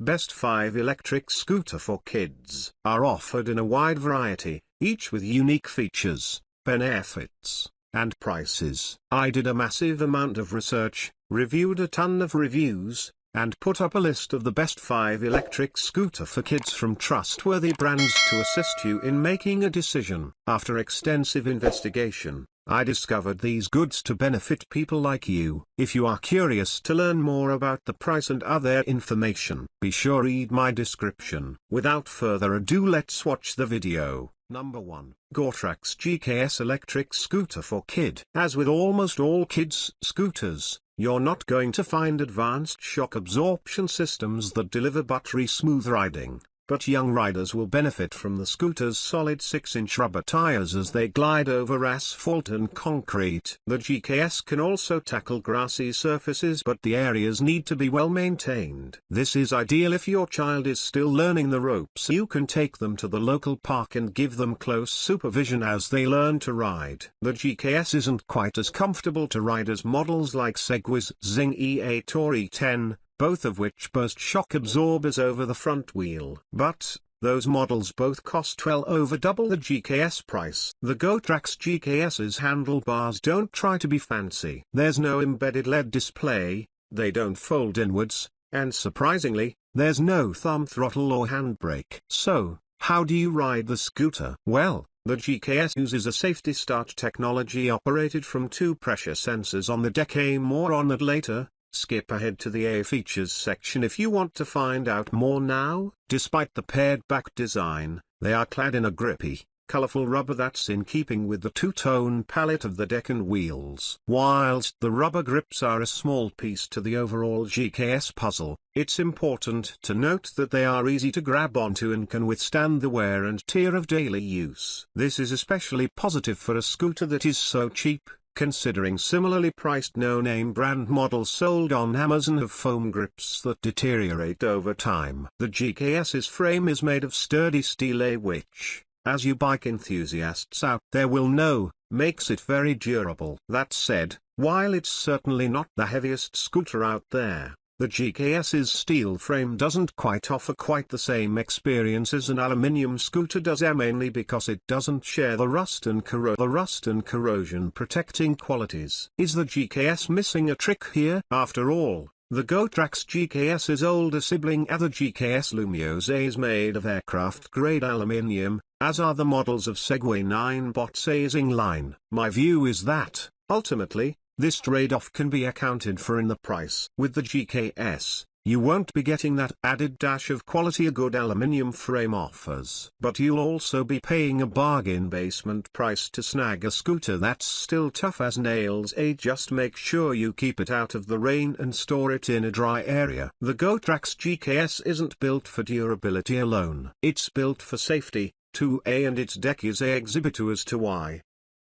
Best 5 electric scooter for kids are offered in a wide variety, each with unique features, benefits, and prices. I did a massive amount of research, reviewed a ton of reviews, and put up a list of the best 5 electric scooter for kids from trustworthy brands to assist you in making a decision. After extensive investigation, I discovered these goods to benefit people like you. If you are curious to learn more about the price and other information, be sure read my description. Without further ado, let's watch the video. Number 1. Gotrax GKS Electric Scooter for Kid. As with almost all kids' scooters, you're not going to find advanced shock absorption systems that deliver buttery smooth riding, but young riders will benefit from the scooter's solid 6-inch rubber tires as they glide over asphalt and concrete. The GKS can also tackle grassy surfaces, but the areas need to be well maintained. This is ideal if your child is still learning the ropes. You can take them to the local park and give them close supervision as they learn to ride. The GKS isn't quite as comfortable to ride as models like Segway's Zing E8 or E10, both of which boast shock absorbers over the front wheel. But those models both cost well over double the GKS price. The Gotrax GKS's handlebars don't try to be fancy. There's no embedded LED display, they don't fold inwards, and surprisingly, there's no thumb throttle or handbrake. So, how do you ride the scooter? Well, the GKS uses a safety start technology operated from 2 pressure sensors on the deck. More on that later. Skip ahead to the A features section if you want to find out more now. Despite the pared back design, they are clad in a grippy, colorful rubber that's in keeping with the two-tone palette of the deck and wheels. Whilst the rubber grips are a small piece to the overall GKS puzzle, it's important to note that they are easy to grab onto and can withstand the wear and tear of daily use. This is especially positive for a scooter that is so cheap, considering similarly priced no-name brand models sold on Amazon have foam grips that deteriorate over time. The GKS's frame is made of sturdy steel, which, as you bike enthusiasts out there will know, makes it very durable. That said, while it's certainly not the heaviest scooter out there, the GKS's steel frame doesn't quite offer quite the same experience as an aluminium scooter does, mainly because it doesn't share the rust and corrosion protecting qualities. Is the GKS missing a trick here? After all, the Gotrax GKS's older sibling, the GKS Lumios, is made of aircraft-grade aluminium, as are the models of Segway 9bot's Zing line. My view is that, ultimately, this trade-off can be accounted for in the price. With the GKS, you won't be getting that added dash of quality a good aluminium frame offers. But you'll also be paying a bargain basement price to snag a scooter that's still tough as nails. Just make sure you keep it out of the rain and store it in a dry area. The Gotrax GKS isn't built for durability alone. It's built for safety, too, and its deck is a exhibit as to why.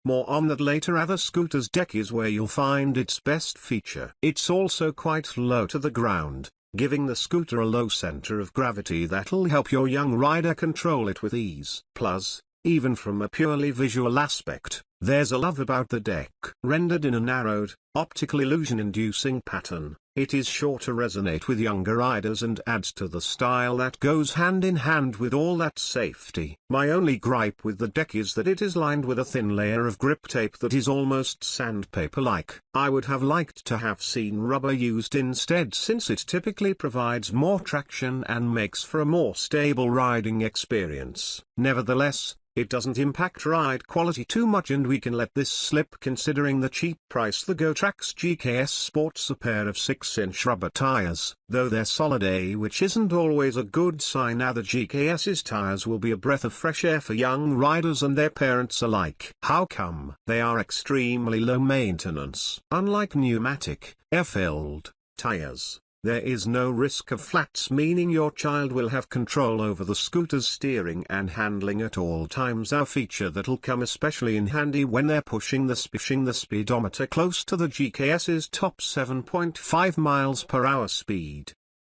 More on that later. The scooter's deck is where you'll find its best feature. It's also quite low to the ground, giving the scooter a low center of gravity that'll help your young rider control it with ease. Plus, even from a purely visual aspect, there's a love about the deck. Rendered in a narrowed, optical illusion-inducing pattern, it is sure to resonate with younger riders and adds to the style that goes hand in hand with all that safety. My only gripe with the deck is that it is lined with a thin layer of grip tape that is almost sandpaper-like. I would have liked to have seen rubber used instead, since it typically provides more traction and makes for a more stable riding experience. Nevertheless, it doesn't impact ride quality too much, and we can let this slip considering the cheap price. The Gotrax GKS sports a pair of 6-inch rubber tires, though they're solid, which isn't always a good sign. The GKS's tires will be a breath of fresh air for young riders and their parents alike. How come? They are extremely low maintenance. Unlike pneumatic, air-filled tires, there is no risk of flats, meaning your child will have control over the scooter's steering and handling at all times, a feature that'll come especially in handy when they're pushing the speedometer close to the GKS's top 7.5 miles per hour speed.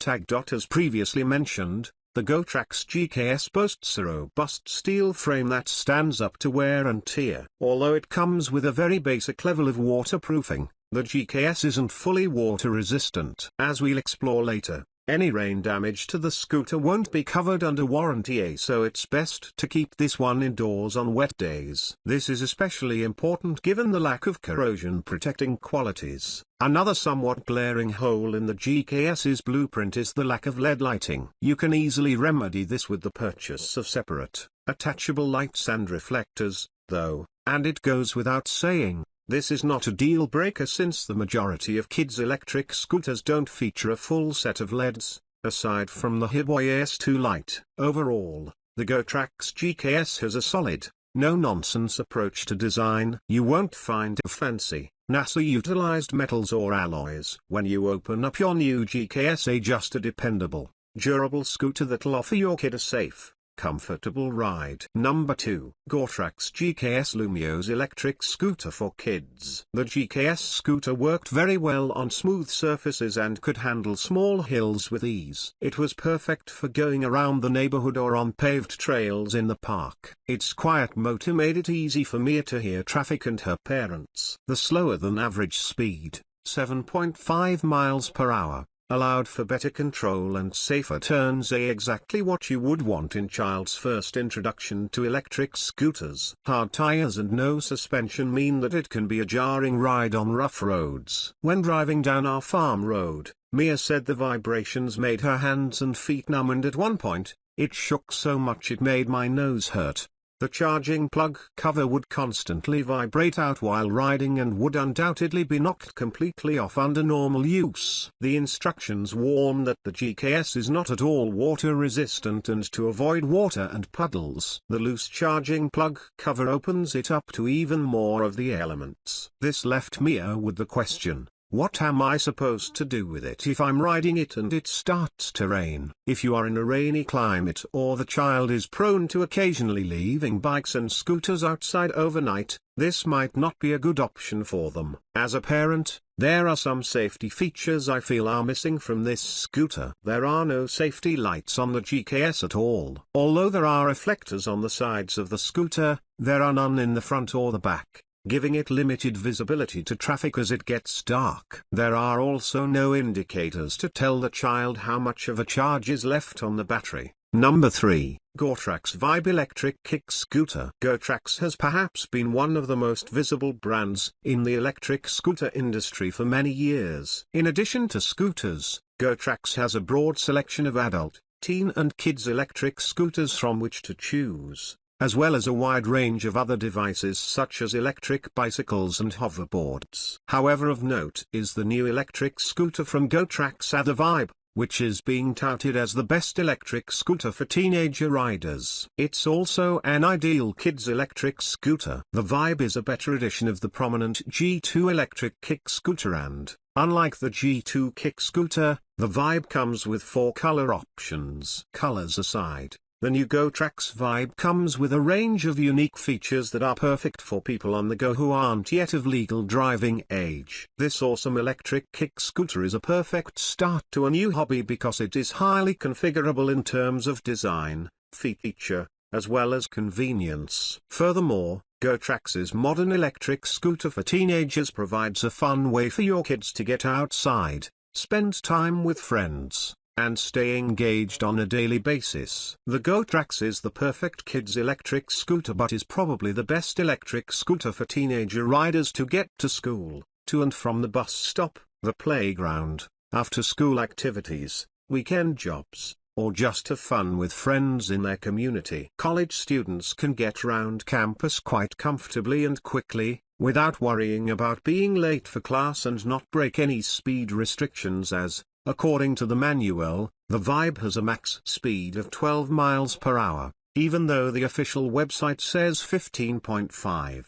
As previously mentioned, the Gotrax GKS boasts a robust steel frame that stands up to wear and tear. Although it comes with a very basic level of waterproofing, the GKS isn't fully water resistant. As we'll explore later, Any rain damage to the scooter won't be covered under warranty, so it's best to keep this one indoors on wet days. This is especially important given the lack of corrosion protecting qualities. Another somewhat glaring hole in the GKS's blueprint is the lack of LED lighting. You can easily remedy this with the purchase of separate, attachable lights and reflectors, though, and it goes without saying, this is not a deal breaker since the majority of kids' electric scooters don't feature a full set of LEDs, aside from the Hiboy S2 light. Overall, the Gotrax GKS has a solid, no-nonsense approach to design. You won't find fancy, NASA-utilized metals or alloys when you open up your new GKS, just a dependable, durable scooter that'll offer your kid a safe, comfortable ride. Number 2. Gotrax GKS Lumios electric scooter for kids. The GKS scooter worked very well on smooth surfaces and could handle small hills with ease. It was perfect for going around the neighborhood or on paved trails in the park. Its quiet motor made it easy for Mia to hear traffic and her parents. The slower than average speed, 7.5 miles per hour, allowed for better control and safer turns, exactly what you would want in child's first introduction to electric scooters. Hard tires and no suspension mean that it can be a jarring ride on rough roads. When driving down our farm road, Mia said the vibrations made her hands and feet numb, and at one point, it shook so much it made my nose hurt. The charging plug cover would constantly vibrate out while riding and would undoubtedly be knocked completely off under normal use. The instructions warn that the GKS is not at all water resistant and to avoid water and puddles. The loose charging plug cover opens it up to even more of the elements. This left Mia with the question, what am I supposed to do with it if I'm riding it and it starts to rain? If you are in a rainy climate or the child is prone to occasionally leaving bikes and scooters outside overnight, this might not be a good option for them. As a parent, there are some safety features I feel are missing from this scooter. There are no safety lights on the GKS at all. Although there are reflectors on the sides of the scooter, there are none in the front or the back, giving it limited visibility to traffic as it gets dark. There are also no indicators to tell the child how much of a charge is left on the battery. Number 3. Gotrax Vibe Electric Kick Scooter. Gotrax has perhaps been one of the most visible brands in the electric scooter industry for many years. In addition to scooters, Gotrax has a broad selection of adult, teen and kids electric scooters from which to choose, as well as a wide range of other devices such as electric bicycles and hoverboards. However, of note is the new electric scooter from Gotrax, the Vibe, which is being touted as the best electric scooter for teenager riders. It's also an ideal kids electric scooter. The Vibe is a better edition of the prominent G2 electric kick scooter, and, unlike the G2 kick scooter, the Vibe comes with 4 color options. Colors aside, the new Gotrax Vibe comes with a range of unique features that are perfect for people on the go who aren't yet of legal driving age. This awesome electric kick scooter is a perfect start to a new hobby because it is highly configurable in terms of design, feature, as well as convenience. Furthermore, Gotrax's modern electric scooter for teenagers provides a fun way for your kids to get outside, spend time with friends, and stay engaged on a daily basis. The Gotrax is the perfect kids electric scooter, but is probably the best electric scooter for teenager riders to get to school, to and from the bus stop, the playground, after school activities, weekend jobs, or just have fun with friends in their community. College students can get around campus quite comfortably and quickly, without worrying about being late for class and not break any speed restrictions, as, according to the manual, the Vibe has a max speed of 12 miles per hour, even though the official website says 15.5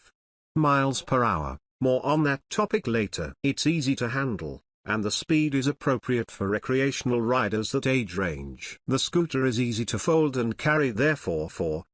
miles per hour. More on that topic later. It's easy to handle, and the speed is appropriate for recreational riders that age range. The scooter is easy to fold and carry, therefore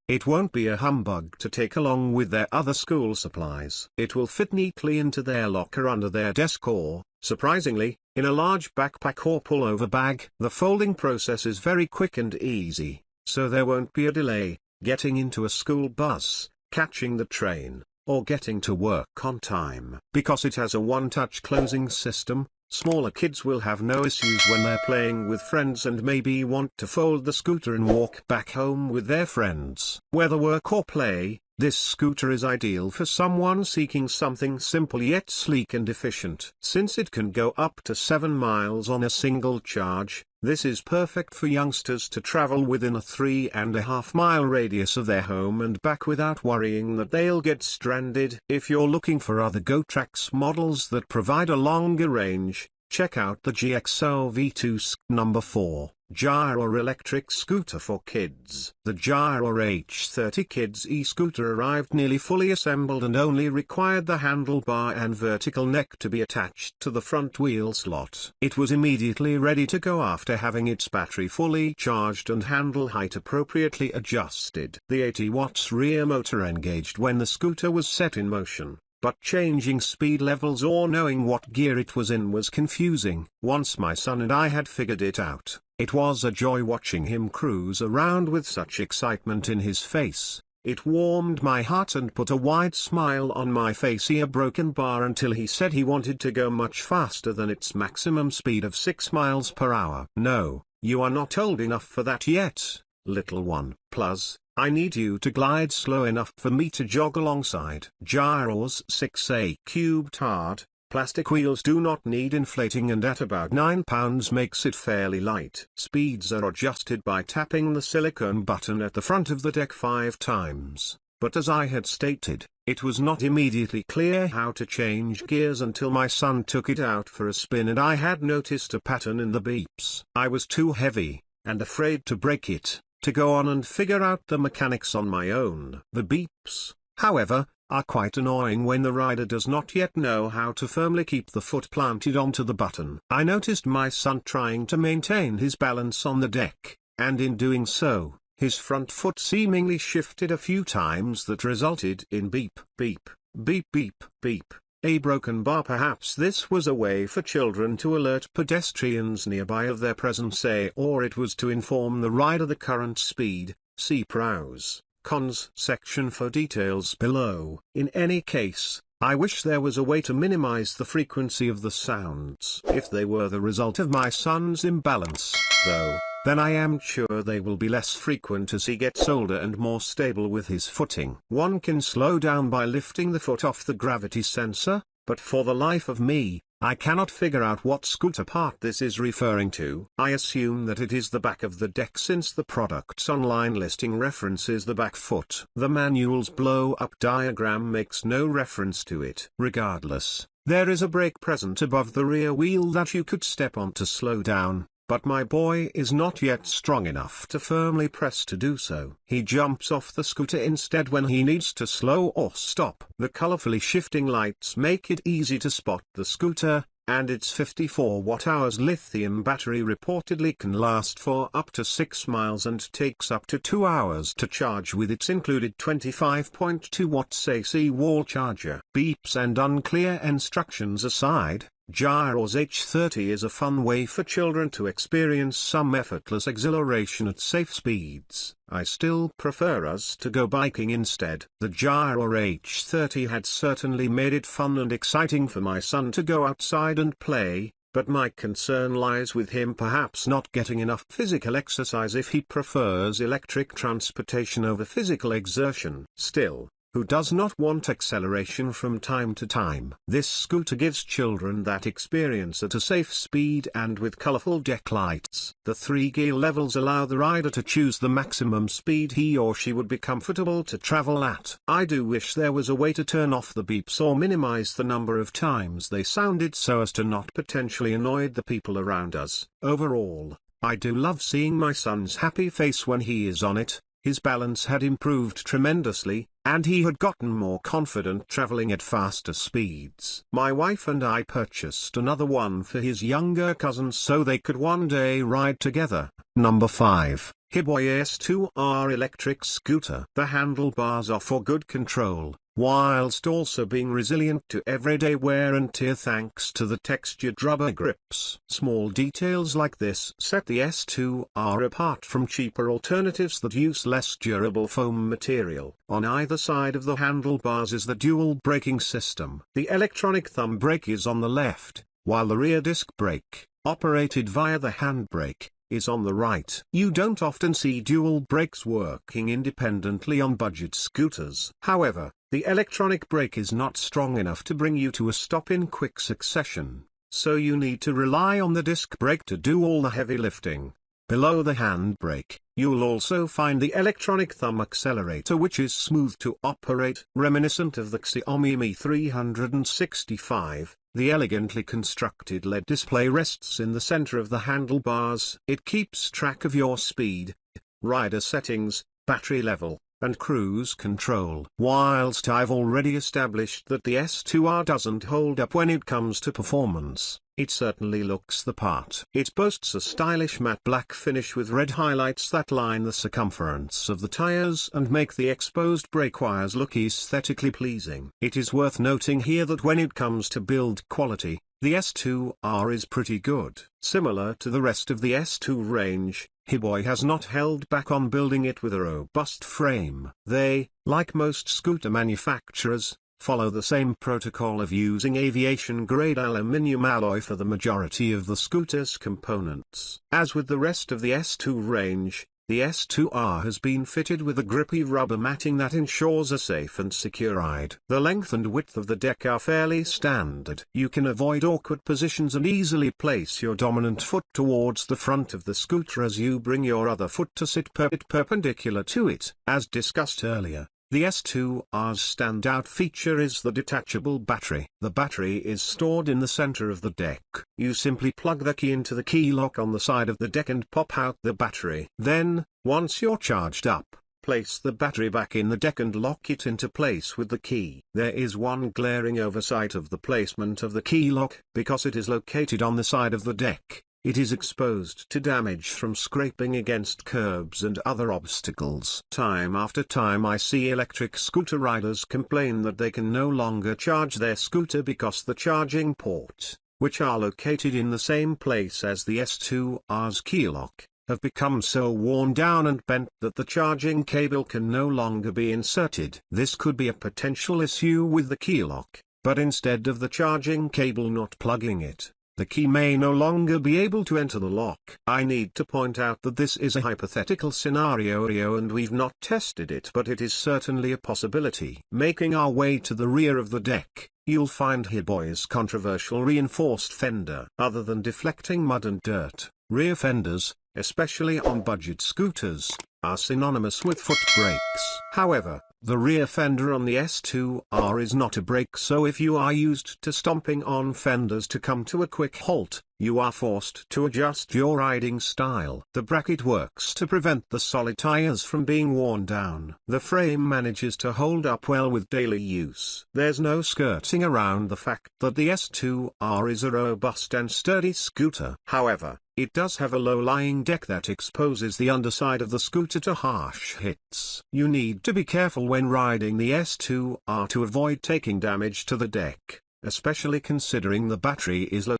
it won't be a humbug to take along with their other school supplies. It will fit neatly into their locker under their desk or, surprisingly, in a large backpack or pullover bag. The folding process is very quick and easy, so there won't be a delay getting into a school bus, catching the train, or getting to work on time. Because it has a one-touch closing system, Smaller kids will have no issues when they're playing with friends and maybe want to fold the scooter and walk back home with their friends. Whether work or play, this scooter is ideal for someone seeking something simple yet sleek and efficient. Since it can go up to 7 miles on a single charge, this is perfect for youngsters to travel within a 3.5-mile radius of their home and back without worrying that they'll get stranded. If you're looking for other Gotrax models that provide a longer range, check out the GXO V2 number 4. Gyroor electric scooter for kids. The Gyroor H30 Kids e-scooter arrived nearly fully assembled and only required the handlebar and vertical neck to be attached to the front wheel slot. It was immediately ready to go after having its battery fully charged and handle height appropriately adjusted. The 80 watts rear motor engaged when the scooter was set in motion, but changing speed levels or knowing what gear it was in was confusing. Once my son and I had figured it out, it was a joy watching him cruise around with such excitement in his face. It warmed my heart and put a wide smile on my face. He broke a bar until he said he wanted to go much faster than its maximum speed of 6 miles per hour. No, you are not old enough for that yet, little one. Plus, I need you to glide slow enough for me to jog alongside. Gyroor's 6A cubed hard plastic wheels do not need inflating and at about 9 pounds makes it fairly light. Speeds are adjusted by tapping the silicone button at the front of the deck 5 times, but as I had stated, it was not immediately clear how to change gears until my son took it out for a spin and I had noticed a pattern in the beeps. I was too heavy, and afraid to break it, to go on and figure out the mechanics on my own. The beeps, however, are quite annoying when the rider does not yet know how to firmly keep the foot planted onto the button. I noticed my son trying to maintain his balance on the deck, and in doing so, his front foot seemingly shifted a few times that resulted in beep, beep, beep, beep, beep, a broken bar. Perhaps this was a way for children to alert pedestrians nearby of their presence, or it was to inform the rider the current speed. See pros, cons section for details below. In any case, I wish there was a way to minimize the frequency of the sounds. If they were the result of my son's imbalance, though, then I am sure they will be less frequent as he gets older and more stable with his footing. One can slow down by lifting the foot off the gravity sensor, but for the life of me, I cannot figure out what scooter part this is referring to. I assume that it is the back of the deck since the product's online listing references the back foot. The manual's blow-up diagram makes no reference to it. Regardless, there is a brake present above the rear wheel that you could step on to slow down, but my boy is not yet strong enough to firmly press to do so. He jumps off the scooter instead when he needs to slow or stop. The colorfully shifting lights make it easy to spot the scooter, and its 54 watt-hours lithium battery reportedly can last for up to 6 miles and takes up to 2 hours to charge with its included 25.2 watts AC wall charger. Beeps and unclear instructions aside, Gyroor's H30 is a fun way for children to experience some effortless exhilaration at safe speeds. I still prefer us to go biking instead. The Gyroor H30 had certainly made it fun and exciting for my son to go outside and play, but my concern lies with him perhaps not getting enough physical exercise if he prefers electric transportation over physical exertion. Still, who does not want acceleration from time to time? This scooter gives children that experience at a safe speed and with colorful deck lights. The 3 gear levels allow the rider to choose the maximum speed he or she would be comfortable to travel at. I do wish there was a way to turn off the beeps or minimize the number of times they sounded so as to not potentially annoy the people around us. Overall, I do love seeing my son's happy face when he is on it. His balance had improved tremendously, and he had gotten more confident traveling at faster speeds. My wife and I purchased another one for his younger cousins so they could one day ride together. Number 5. Hiboy S2R electric scooter. The handlebars are for good control, whilst also being resilient to everyday wear and tear thanks to the textured rubber grips. Small details like this set the S2R apart from cheaper alternatives that use less durable foam material. On either side of the handlebars is the dual braking system. The electronic thumb brake is on the left, while the rear disc brake, operated via the handbrake, is on the right. You don't often see dual brakes working independently on budget scooters. However, the electronic brake is not strong enough to bring you to a stop in quick succession, so you need to rely on the disc brake to do all the heavy lifting. Below the handbrake, you'll also find the electronic thumb accelerator, which is smooth to operate, reminiscent of the Xiaomi Mi 365. The elegantly constructed LED display rests in the center of the handlebars. It keeps track of your speed, rider settings, battery level, and cruise control. Whilst I've already established that the S2R doesn't hold up when it comes to performance, it certainly looks the part. It boasts a stylish matte black finish with red highlights that line the circumference of the tires and make the exposed brake wires look aesthetically pleasing. It is worth noting here that when it comes to build quality, the S2R is pretty good. Similar to the rest of the S2 range, Hiboy has not held back on building it with a robust frame. They, like most scooter manufacturers, follow the same protocol of using aviation-grade aluminium alloy for the majority of the scooter's components. As with the rest of the S2 range, the S2R has been fitted with a grippy rubber matting that ensures a safe and secure ride. The length and width of the deck are fairly standard. You can avoid awkward positions and easily place your dominant foot towards the front of the scooter as you bring your other foot to sit perpendicular to it. As discussed earlier, the S2R's standout feature is the detachable battery. The battery is stored in the center of the deck. You simply plug the key into the key lock on the side of the deck and pop out the battery. Then, once you're charged up, place the battery back in the deck and lock it into place with the key. There is one glaring oversight of the placement of the key lock. Because it is located on the side of the deck, it is exposed to damage from scraping against curbs and other obstacles. Time after time I see electric scooter riders complain that they can no longer charge their scooter because the charging ports, which are located in the same place as the S2R's key lock, have become so worn down and bent that the charging cable can no longer be inserted. This could be a potential issue with the key lock, but instead of the charging cable not plugging it, the key may no longer be able to enter the lock. I need to point out that this is a hypothetical scenario and we've not tested it, but it is certainly a possibility. Making our way to the rear of the deck, you'll find Hiboy's controversial reinforced fender. Other than deflecting mud and dirt, rear fenders, especially on budget scooters, are synonymous with foot brakes. However, the rear fender on the S2R is not a brake, so if you are used to stomping on fenders to come to a quick halt, you are forced to adjust your riding style. The bracket works to prevent the solid tires from being worn down. The frame manages to hold up well with daily use. There's no skirting around the fact that the S2R is a robust and sturdy scooter. However, it does have a low-lying deck that exposes the underside of the scooter to harsh hits. You need to be careful when riding the S2R to avoid taking damage to the deck, especially considering the battery is low.